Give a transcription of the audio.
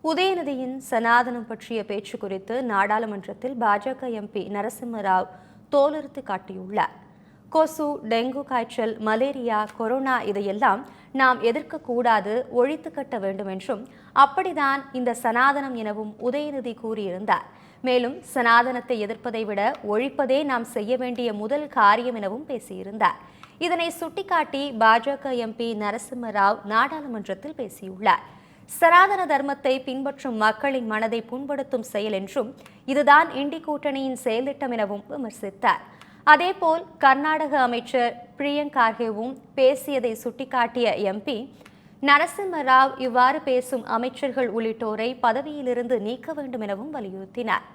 உதயநிதியின் சனாதனம் பற்றிய பேச்சு குறித்து நாடாளுமன்றத்தில் பாஜக எம்பி நரசிம்மராவ் தோலுரித்து காட்டியுள்ளார். கொசு, டெங்கு காய்ச்சல், மலேரியா, கொரோனா இதையெல்லாம் நாம் எதிர்க்கக்கூடாது, ஒழித்து கட்ட வேண்டும் என்றும் அப்படிதான் இந்த சனாதனம் எனவும் உதயநிதி கூறியிருந்தார். மேலும் சனாதனத்தை எதிர்ப்பதை விட ஒழிப்பதே நாம் செய்ய வேண்டிய முதல் காரியம் எனவும் பேசியிருந்தார். இதனை சுட்டிக்காட்டி பாஜக எம்பி நரசிம்மராவ் நாடாளுமன்றத்தில் பேசியுள்ளார். சனாதன தர்மத்தை பின்பற்றும் மக்களின் மனதை புண்படுத்தும் செயல் என்றும் இதுதான் இண்டி கூட்டணியின் செயல்திட்டம் எனவும் விமர்சித்தார். அதேபோல் கர்நாடக அமைச்சர் பிரியங்க் கார்கேவும் பேசியதை சுட்டிக்காட்டிய எம்பி நரசிம்மராவ் இவ்வாறு பேசும் அமைச்சர்கள் உள்ளிட்டோரை பதவியிலிருந்து நீக்க வேண்டும் எனவும் வலியுறுத்தினார்.